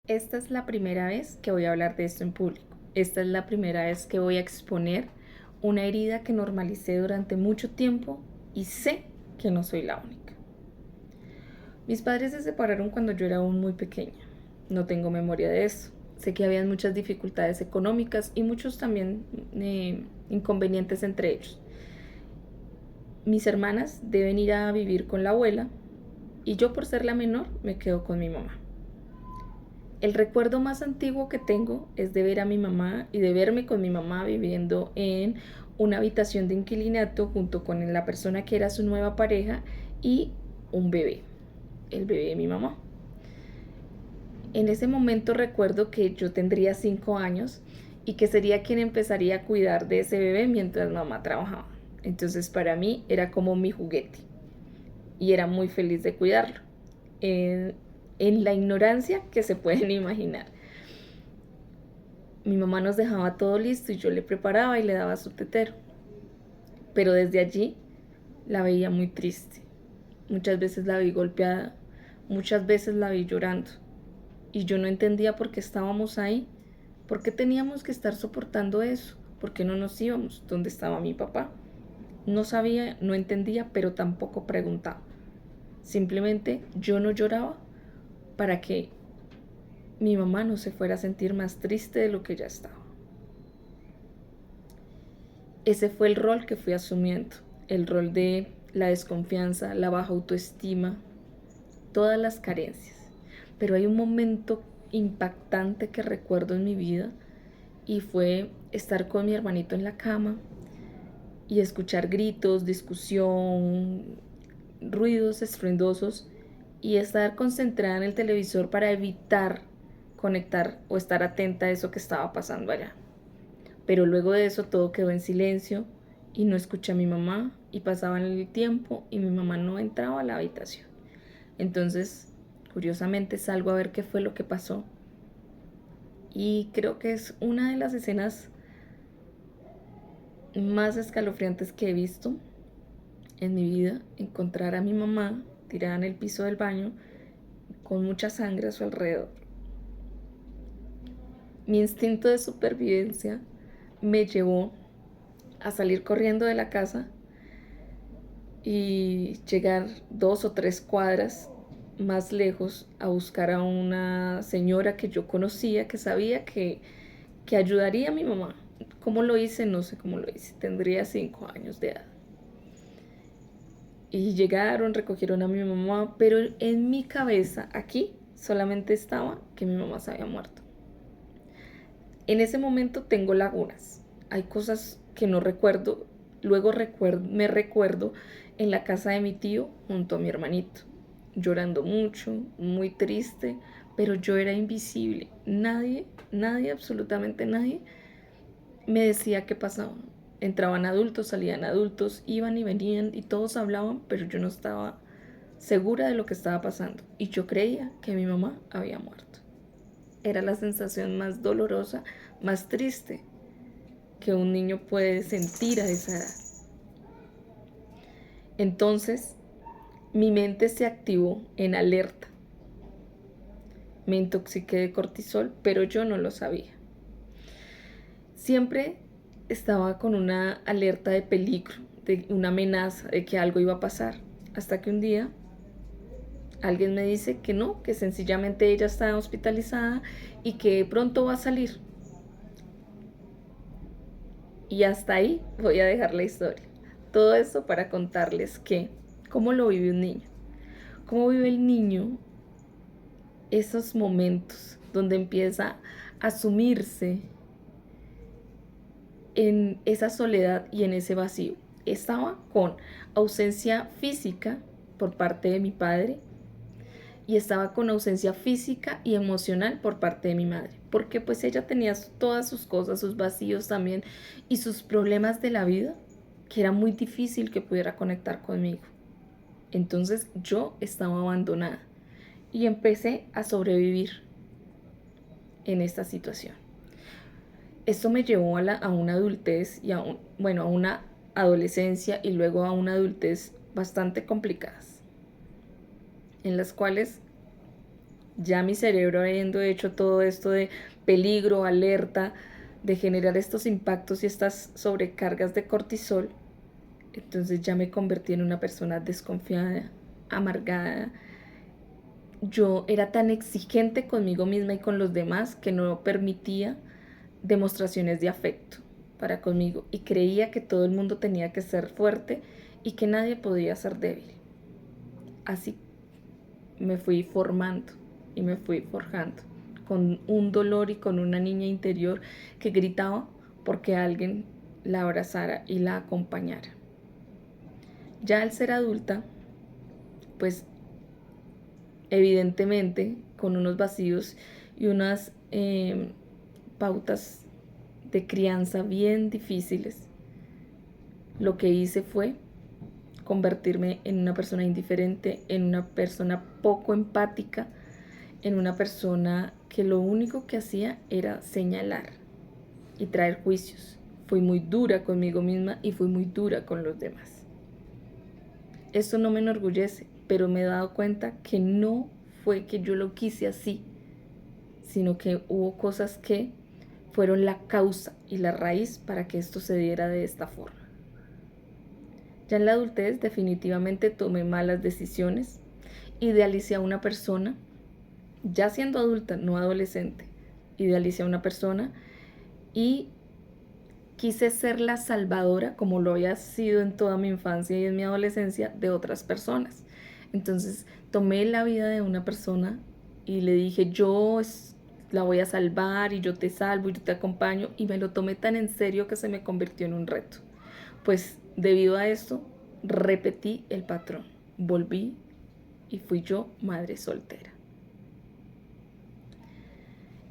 Esta es la primera vez que voy a hablar de esto en público. Esta es la primera vez que voy a exponer una herida que normalicé durante mucho tiempo y sé que no soy la única. Mis padres se separaron cuando yo era aún muy pequeña. No tengo memoria de eso. Sé que habían muchas dificultades económicas y muchos también inconvenientes entre ellos. Mis hermanas deben ir a vivir con la abuela y yo, por ser la menor, me quedo con mi mamá. El recuerdo más antiguo que tengo es de ver a mi mamá y de verme con mi mamá viviendo en una habitación de inquilinato junto con la persona que era su nueva pareja y un bebé, el bebé de mi mamá. En ese momento recuerdo que yo tendría 5 años y que sería quien empezaría a cuidar de ese bebé mientras mamá trabajaba. Entonces para mí era como mi juguete y era muy feliz de cuidarlo, en, en la ignorancia que se pueden imaginar. Mi mamá nos dejaba todo listo y yo le preparaba y le daba su tetero. Pero desde allí la veía muy triste. Muchas veces la vi golpeada, muchas veces la vi llorando. Y yo no entendía por qué estábamos ahí, por qué teníamos que estar soportando eso, por qué no nos íbamos donde estaba mi papá. No sabía, no entendía, pero tampoco preguntaba. Simplemente yo no lloraba para que mi mamá no se fuera a sentir más triste de lo que ya estaba. Ese fue el rol que fui asumiendo, el rol de la desconfianza, la baja autoestima, todas las carencias. Pero hay un momento impactante que recuerdo en mi vida y fue estar con mi hermanito en la cama y escuchar gritos, discusión, ruidos estruendosos y estar concentrada en el televisor para evitar conectar o estar atenta a eso que estaba pasando allá. Pero luego de eso todo quedó en silencio y no escuché a mi mamá y pasaba el tiempo y mi mamá no entraba a la habitación. Entonces, curiosamente salgo a ver qué fue lo que pasó y creo que es una de las escenas más escalofriantes que he visto en mi vida, encontrar a mi mamá tirada en el piso del baño con mucha sangre a su alrededor. Mi instinto de supervivencia me llevó a salir corriendo de la casa y llegar 2 o 3 cuadras más lejos a buscar a una señora que yo conocía, que sabía que ayudaría a mi mamá. ¿Cómo lo hice? No sé cómo lo hice. Tendría 5 años de edad. Y llegaron, recogieron a mi mamá, pero en mi cabeza, aquí, solamente estaba que mi mamá se había muerto. En ese momento tengo lagunas. Hay cosas que no recuerdo. Luego me recuerdo en la casa de mi tío junto a mi hermanito, llorando mucho, muy triste, pero yo era invisible. Nadie, absolutamente nadie me decía qué pasaba. Entraban adultos, salían adultos, iban y venían y todos hablaban, pero yo no estaba segura de lo que estaba pasando. Y yo creía que mi mamá había muerto. Era la sensación más dolorosa, más triste que un niño puede sentir a esa edad. Entonces, mi mente se activó en alerta. Me intoxiqué de cortisol, pero yo no lo sabía. Siempre estaba con una alerta de peligro, de una amenaza, de que algo iba a pasar. Hasta que un día alguien me dice que no, que sencillamente ella está hospitalizada y que pronto va a salir. Y hasta ahí voy a dejar la historia. Todo esto para contarles que cómo lo vive un niño. Cómo vive el niño esos momentos donde empieza a sumirse en esa soledad y en ese vacío. Estaba con ausencia física por parte de mi padre y estaba con ausencia física y emocional por parte de mi madre, porque pues ella tenía todas sus cosas, sus vacíos también y sus problemas de la vida, que era muy difícil que pudiera conectar conmigo. Entonces yo estaba abandonada y empecé a sobrevivir en esta situación. Esto me llevó a una adultez y a una adolescencia y luego a una adultez bastante complicadas, en las cuales Ya mi cerebro habiendo hecho todo esto de peligro, alerta, de generar estos impactos y estas sobrecargas de cortisol, entonces ya me convertí en una persona desconfiada, amargada. Yo era tan exigente conmigo misma y con los demás que no permitía demostraciones de afecto para conmigo y creía que todo el mundo tenía que ser fuerte y que nadie podía ser débil. Así me fui formando y me fui forjando con un dolor y con una niña interior que gritaba porque alguien la abrazara y la acompañara. Ya al ser adulta, pues evidentemente con unos vacíos y unas pautas de crianza bien difíciles, lo que hice fue convertirme en una persona indiferente, en una persona poco empática, en una persona que lo único que hacía era señalar y traer juicios. Fui muy dura conmigo misma y fui muy dura con los demás. Esto no me enorgullece, pero me he dado cuenta que no fue que yo lo quise así, sino que hubo cosas que fueron la causa y la raíz para que esto se diera de esta forma. Ya en la adultez definitivamente tomé malas decisiones, idealicé a una persona, ya siendo adulta, no adolescente, idealicé a una persona y quise ser la salvadora, como lo había sido en toda mi infancia y en mi adolescencia, de otras personas. Entonces tomé la vida de una persona y le dije, yo la voy a salvar y yo te salvo y yo te acompaño, y me lo tomé tan en serio que se me convirtió en un reto. Pues debido a esto repetí el patrón, volví y fui yo madre soltera.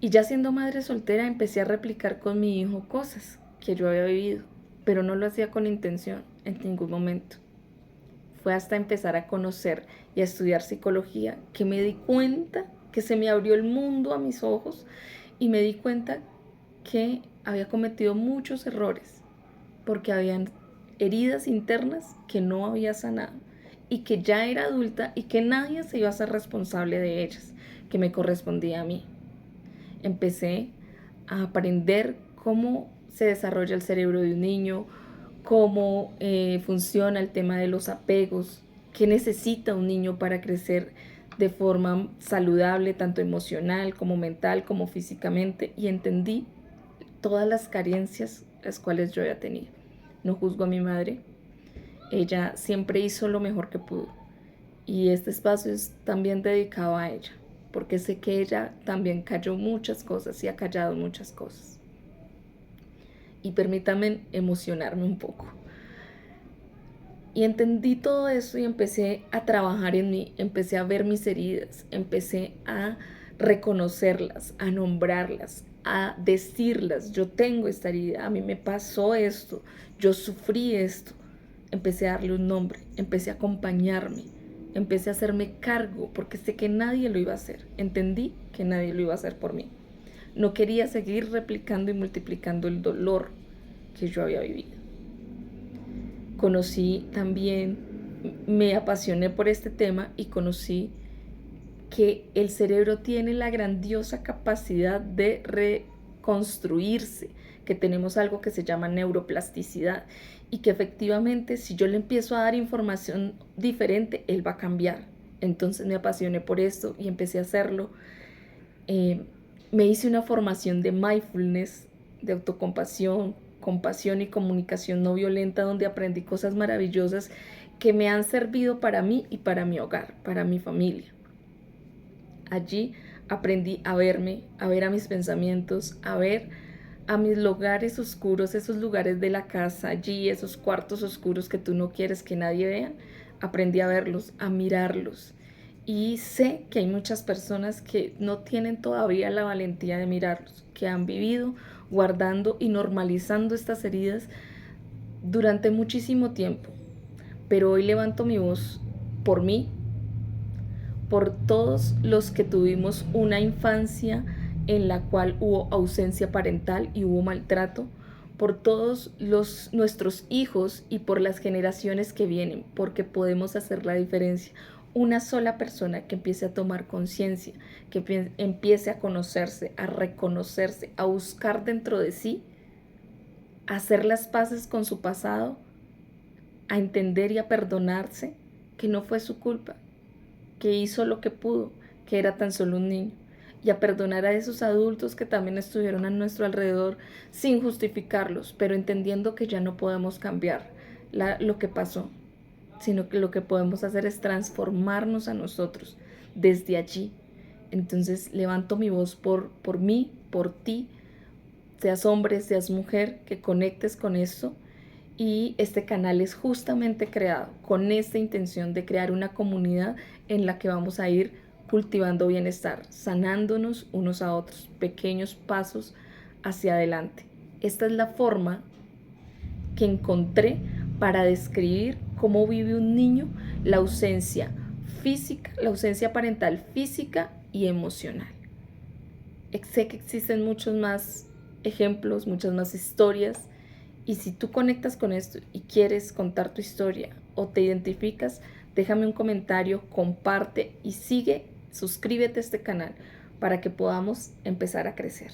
Y ya siendo madre soltera empecé a replicar con mi hijo cosas que yo había vivido, pero no lo hacía con intención en ningún momento. Fue hasta empezar a conocer y a estudiar psicología que me di cuenta que se me abrió el mundo a mis ojos y me di cuenta que había cometido muchos errores porque habían heridas internas que no había sanado y que ya era adulta y que nadie se iba a hacer responsable de ellas, que me correspondía a mí. Empecé a aprender cómo se desarrolla el cerebro de un niño, cómo funciona el tema de los apegos, qué necesita un niño para crecer de forma saludable, tanto emocional como mental como físicamente, y entendí todas las carencias las cuales yo había tenido. No juzgo a mi madre, ella siempre hizo lo mejor que pudo y este espacio es también dedicado a ella, porque sé que ella también cayó muchas cosas y ha callado muchas cosas. Y permítanme emocionarme un poco. Y entendí todo eso y empecé a trabajar en mí, empecé a ver mis heridas, empecé a reconocerlas, a nombrarlas, a decirlas. Yo tengo esta herida, a mí me pasó esto, yo sufrí esto. Empecé a darle un nombre, empecé a acompañarme, empecé a hacerme cargo porque sé que nadie lo iba a hacer. Entendí que nadie lo iba a hacer por mí. No quería seguir replicando y multiplicando el dolor que yo había vivido. Conocí también, me apasioné por este tema y conocí que el cerebro tiene la grandiosa capacidad de reconstruirse, que tenemos algo que se llama neuroplasticidad y que efectivamente si yo le empiezo a dar información diferente, él va a cambiar. Entonces me apasioné por esto y empecé a hacerlo. Me hice una formación de mindfulness, de autocompasión, compasión y comunicación no violenta, donde aprendí cosas maravillosas que me han servido para mí y para mi hogar, para mi familia. Allí aprendí a verme, a ver a mis pensamientos, a ver a mis lugares oscuros, esos lugares de la casa, allí esos cuartos oscuros que tú no quieres que nadie vea. Aprendí a verlos, a mirarlos. Y sé que hay muchas personas que no tienen todavía la valentía de mirarlos, que han vivido guardando y normalizando estas heridas durante muchísimo tiempo. Pero hoy levanto mi voz por mí, por todos los que tuvimos una infancia en la cual hubo ausencia parental y hubo maltrato, por todos nuestros hijos y por las generaciones que vienen, porque podemos hacer la diferencia. una sola persona que empiece a tomar conciencia, que empiece a conocerse, a reconocerse, a buscar dentro de sí, a hacer las paces con su pasado, a entender y a perdonarse que no fue su culpa, que hizo lo que pudo, que era tan solo un niño, y a perdonar a esos adultos que también estuvieron a nuestro alrededor sin justificarlos, pero entendiendo que ya no podemos cambiar lo que pasó, sino que lo que podemos hacer es transformarnos a nosotros desde allí. Entonces levanto mi voz por mí, por ti, seas hombre, seas mujer, que conectes con esto. Y este canal es justamente creado con esta intención de crear una comunidad en la que vamos a ir cultivando bienestar, sanándonos unos a otros, pequeños pasos hacia adelante. Esta es la forma que encontré para describir cómo vive un niño la ausencia física, la ausencia parental física y emocional. Sé que existen muchos más ejemplos, muchas más historias, y si tú conectas con esto y quieres contar tu historia o te identificas, déjame un comentario, comparte y suscríbete a este canal para que podamos empezar a crecer.